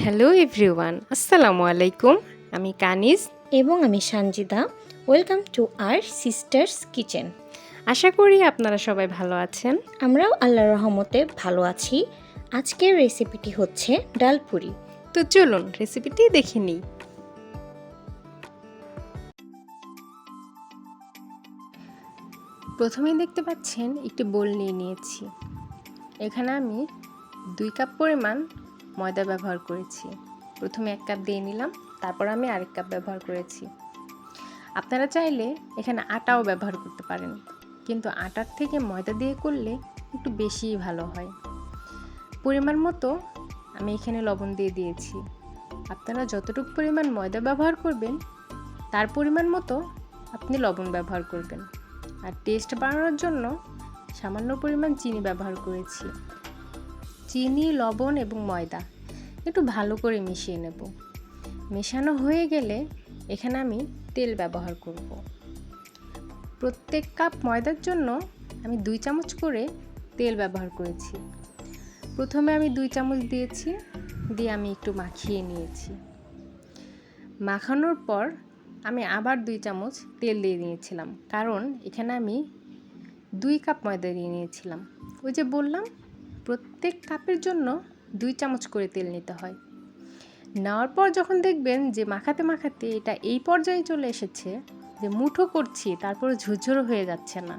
Hello everyone, আসসালামু আলাইকুম। আমি কানিজ। এবং আমি Sanjida. Welcome to our sisters kitchen. আশা করি আপনারা সবাই ভালো আছেন। আমরাও আল্লাহর রহমতে ভালো আছি। আজকের রেসিপিটি হচ্ছে ডাল পুরি। তো চলুন রেসিপিটি দেখে নিই। প্রথমেই দেখতে পাচ্ছেন একটি বোল নিয়ে নিয়েছি। এখানে আমি 2 কাপ পরিমাণ ময়দা ব্যবহার করেছি। প্রথমে 1 কাপ দিয়ে নিলাম, তারপর আমি আরেক কাপ ব্যবহার করেছি। আপনারা চাইলে এখানে আটাও ব্যবহার করতে পারেন, কিন্তু আটার থেকে ময়দা দিয়ে করলে একটু বেশিই ভালো হয়। পরিমাণ মতো আমি এখানে লবণ দিয়ে দিয়েছি। আপনারা যতটুকু পরিমাণ ময়দা ব্যবহার করবেন তার পরিমাণ মতো আপনি লবণ ব্যবহার করবেন। আর টেস্ট বাড়ানোর জন্য সামান্য পরিমাণ চিনি ব্যবহার করেছি। চিনি, লবণ এবং ময়দা একটু ভালো করে মিশিয়ে নেব। মেশানো হয়ে গেলে এখানে আমি তেল ব্যবহার করব। প্রত্যেক কাপ ময়দার জন্য আমি 2 চামচ করে তেল ব্যবহার করেছি। প্রথমে আমি 2 চামচ দিয়েছি, দিয়ে আমি একটু মাখিয়ে নিয়েছি। মাখানোর পর আমি আবার 2 চামচ তেল দিয়ে নিয়েছিলাম, কারণ এখানে আমি 2 কাপ ময়দা দিয়ে নিয়েছিলাম। ওই যে বললাম, প্রত্যেক কাপের জন্য 2 চামচ করে তেল নিতে হয়। নেওয়ার পর যখন দেখবেন যে মাখাতে মাখাতে এটা এই পর্যায়ে চলে এসেছে যে মুঠো করছি তারপর ঝুরঝুরো হয়ে যাচ্ছে না,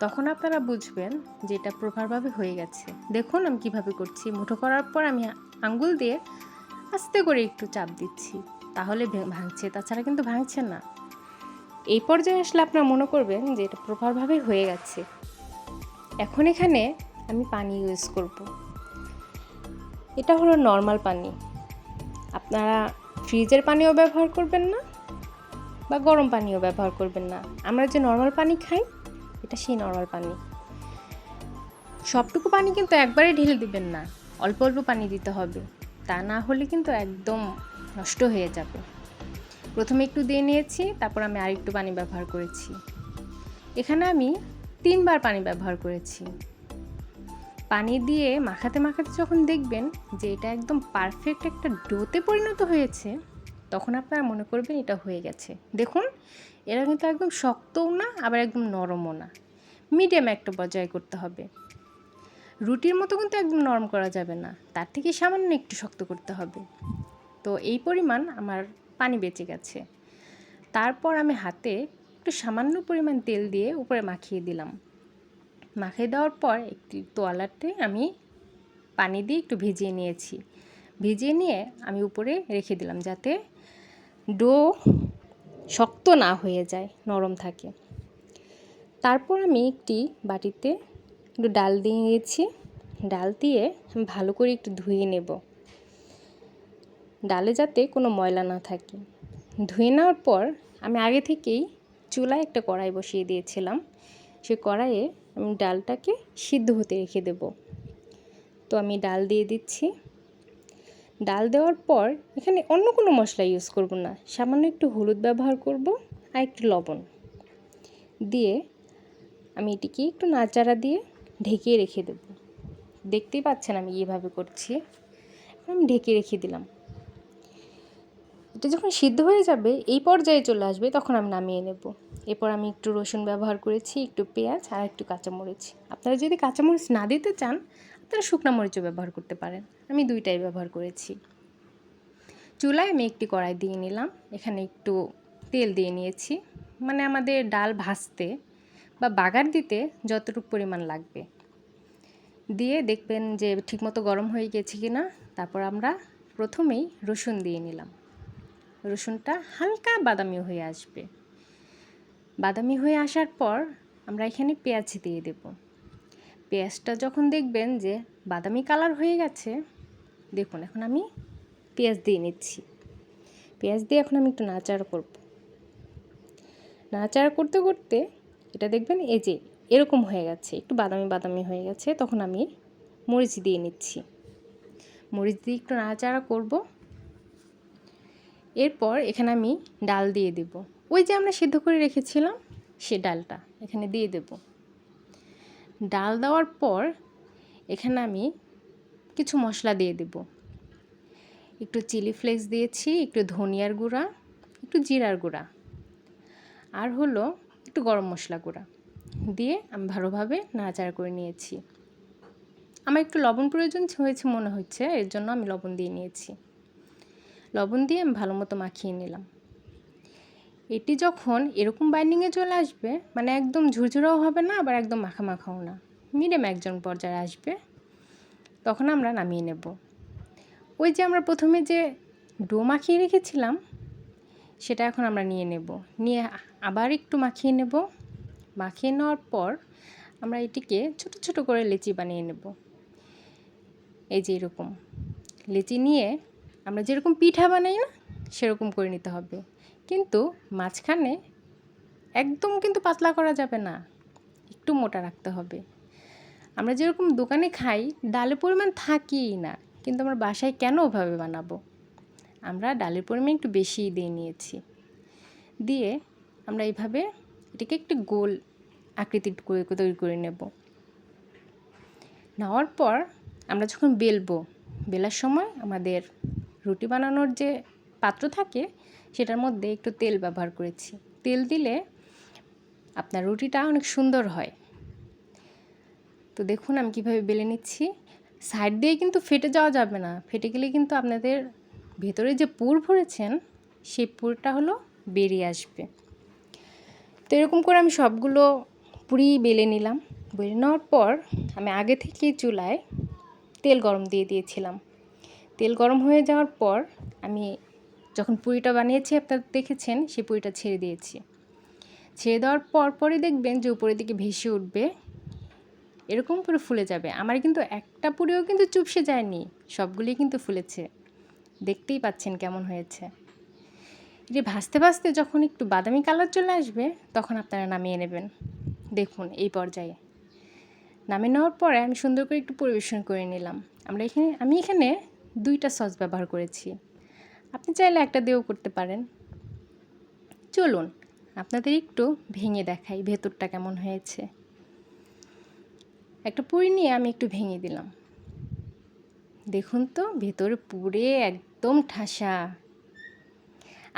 তখন আপনারা বুঝবেন যে এটা প্রপারভাবে হয়ে গেছে। দেখুন আমি কিভাবে করছি। মুঠো করার পর আমি আঙ্গুল দিয়ে আস্তে করে একটু চাপ দিচ্ছি, তাহলে ভাঙছে, তাছাড়া কিন্তু ভাঙছে না। এই পর্যায়ে আসলে আপনারা মনে করবেন যে এটা প্রপারভাবে হয়ে গেছে। এখন এখানে আমি পানি ইউজ করব। এটা হলো নর্মাল পানি। আপনারা ফ্রিজের পানিও ব্যবহার করবেন না বা গরম পানিও ব্যবহার করবেন না। আমরা যে নর্মাল পানি খাই এটা সেই নর্মাল পানি। সবটুকু পানি কিন্তু একবারে ঢেলে দিবেন না, অল্প অল্প পানি দিতে হবে, তা না হলে কিন্তু একদম নষ্ট হয়ে যাবে। প্রথমে একটু দিয়ে নিয়েছি, তারপর আমি আরেকটু পানি ব্যবহার করেছি। এখানে আমি 3 বার পানি ব্যবহার করেছি। পানি দিয়ে মাখাতে মাখাতে যখন দেখবেন যে এটা একদম পারফেক্ট একটা ডোতে পরিণত হয়েছে, তখন আপনারা মনে করবেন এটা হয়ে গেছে। দেখুন, এটা কিন্তু একদম শক্তও না আবার একদম নরমও না, মিডিয়াম একটা পর্যায়ে করতে হবে। রুটির মতো কিন্তু একদম নরম করা যাবে না, তার থেকে সামান্য একটু শক্ত করতে হবে। তো এই পরিমাণ আমার পানি বেঁচে গেছে। তারপর আমি হাতে একটু সামান্য পরিমাণ তেল দিয়ে উপরে মাখিয়ে দিলাম। মাখিয়ে দেওয়ার পর একটি তোয়ালাতে আমি পানি দিয়ে একটু ভিজিয়ে নিয়েছি। ভিজিয়ে নিয়ে আমি উপরে রেখে দিলাম, যাতে ডো শক্ত না হয়ে যায়, নরম থাকে। তারপর আমি একটি বাটিতে একটু ডাল দিয়ে নিয়েছি। ডাল দিয়ে ভালো করে একটু ধুয়ে নেব, ডালে যাতে কোনো ময়লা না থাকে। ধুয়ে নেওয়ার পর আমি আগে থেকেই চুলায় একটা কড়াই বসিয়ে দিয়েছিলাম। সে কড়াইয়ে আমি ডালটাকে সিদ্ধ হতে রেখে দেব। তো আমি ডাল দিয়ে দিচ্ছি। ডাল দেওয়ার পর এখানে অন্য কোনো মশলা ইউজ করব না, সামান্য একটু হলুদ ব্যবহার করব আর একটু লবণ দিয়ে আমি এটিকে একটু নাড়াচাড়া দিয়ে ঢেকে রেখে দেব। দেখতেই পাচ্ছেন আমি এইভাবে করছি। আমি ঢেকে রেখে দিলাম। এটা যখন সিদ্ধ হয়ে যাবে, এই পর্যায়ে চলে আসবে, তখন আমি নামিয়ে নেব। এরপর আমি একটু রসুন ব্যবহার করেছি, একটু পেঁয়াজ আর একটু কাঁচামরিচ। আপনারা যদি কাঁচামরিচ না দিতে চান, আপনারা শুকনো মরিচও ব্যবহার করতে পারেন। আমি দুইটাই ব্যবহার করেছি। চুলায় আমি একটি কড়াই দিয়ে নিলাম, এখানে একটু তেল দিয়ে নিয়েছি, মানে আমাদের ডাল ভাজতে বা বাগার দিতে যতটুকু পরিমাণ লাগবে। দিয়ে দেখবেন যে ঠিকমতো গরম হয়ে গেছে কি না। তারপর আমরা প্রথমেই রসুন দিয়ে নিলাম। রসুনটা হালকা বাদামি হয়ে আসবে। বাদামি হয়ে আসার পর আমরা এখানে পেঁয়াজ দিয়ে দেব। পেঁয়াজটা যখন দেখবেন যে বাদামি কালার হয়ে গেছে, দেখুন এখন আমি পেঁয়াজ দিয়ে নিচ্ছি। পেঁয়াজ দিয়ে এখন আমি একটু নাড়াচাড়া করব। নাড়াচাড়া করতে করতে এটা দেখবেন এই যে এরকম হয়ে গেছে, একটু বাদামি বাদামি হয়ে গেছে, তখন আমি মরিচ দিয়ে নিচ্ছি। মরিচ দিয়ে একটু নাড়াচাড়া করব। এরপর এখানে আমি ডাল দিয়ে দেব। ওই যে আমরা সিদ্ধ করে রেখেছিলাম সে ডালটা এখানে দিয়ে দেব। ডাল দেওয়ার পর এখানে আমি কিছু মশলা দিয়ে দেব। একটু চিলি ফ্লেক্স দিয়েছি, একটু ধনিয়ার গুঁড়া, একটু জিরার গুঁড়া, আর হলো একটু গরম মশলা গুঁড়া দিয়ে আমি ভালোভাবে নাড়াচাড়া করে নিয়েছি। আমার একটু লবণ প্রয়োজন হয়েছে মনে হচ্ছে, এর জন্য আমি লবণ দিয়ে নিয়েছি। লবণ দিয়ে আমি ভালো মতো মাখিয়ে নিলাম। এটি যখন এরকম বাইন্ডিংয়ে চলে আসবে, মানে একদম ঝুরঝুরাও হবে না, আবার একদম মাখা মাখাও না, মিডিয়াম একজন পর্যায়ে আসবে, তখন আমরা নামিয়ে নেব। ওই যে আমরা প্রথমে যে ডো মাখিয়ে রেখেছিলাম, সেটা এখন আমরা নিয়ে নেব। নিয়ে আবার একটু মাখিয়ে নেব। মাখিয়ে নেওয়ার পর আমরা এটিকে ছোট ছোট করে লেচি বানিয়ে নেব। এই যে এরকম লেচি নিয়ে আমরা যেরকম পিঠা বানাই না, সেরকম করে নিতে হবে। কিন্তু মাঝখানে একদম কিন্তু পাতলা করা যাবে না, একটু মোটা রাখতে হবে। আমরা যেরকম দোকানে খাই, ডালের পরিমাণ থাকেই না, কিন্তু আমরা বাসায় কেন ওভাবে বানাবো? আমরা ডালের পরিমাণ একটু বেশিই দিয়ে নিয়েছি। দিয়ে আমরা এইভাবে এটাকে একটু গোল আকৃতি করে তৈরি করে নেব। নেওয়ার পর আমরা যখন বেলবো, বেলার সময় আমাদের রুটি বানানোর যে পাত্র থাকে, সেটার মধ্যে একটু তেল ব্যবহার করেছি। তেল দিলে আপনার রুটিটা অনেক সুন্দর হয়। তো দেখুন আমি কীভাবে বেলে নিচ্ছি। সাইড দিয়ে কিন্তু ফেটে যাওয়া যাবে না, ফেটে গেলে কিন্তু আপনাদের ভেতরে যে পুর ভরেছেন, সেই পুরটা হলো বেরিয়ে আসবে। তো এরকম করে আমি সবগুলো পুরি বেলে নিলাম। বেলে নেওয়ার পর আমি আগে থেকেই চুলায় তেল গরম দিয়ে দিয়েছিলাম। তেল গরম হয়ে যাওয়ার পর আমি যখন পুরিটা বানিয়েছি, আপনারা দেখেছেন, সেই পুরিটা ছেড়ে দিয়েছি। ছেড়ে দেওয়ার পরই দেখবেন যে উপরের দিকে ভেসে উঠবে, এরকম করে ফুলে যাবে। আমার কিন্তু একটা পুরিও কিন্তু চুপসে যায়নি, সবগুলি কিন্তু ফুলেছে। দেখতেই পাচ্ছেন কেমন হয়েছে। এটি ভাজতে ভাজতে যখন একটু বাদামি কালার চলে আসবে, তখন আপনারা নামিয়ে নেবেন। দেখুন এই পর্যায়ে নামিয়ে নেওয়ার পরে আমি সুন্দর করে একটু পরিবেশন করে নিলাম। আমি এখানে 2টা সস ব্যবহার করেছি, আপনি চাইলে একটা দিয়েও করতে পারেন। চলুন আপনাদের একটু ভেঙে দেখাই ভেতরটা কেমন হয়েছে। একটা পুরি নিয়ে আমি একটু ভেঙে দিলাম। দেখুন তো ভেতরে পুরে একদম ঠাসা।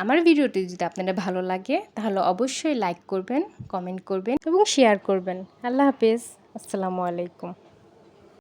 আমার ভিডিওটি যদি আপনাদের ভালো লাগে, তাহলে অবশ্যই লাইক করবেন, কমেন্ট করবেন এবং শেয়ার করবেন। আল্লাহ হাফেজ, আসসালামু আলাইকুম।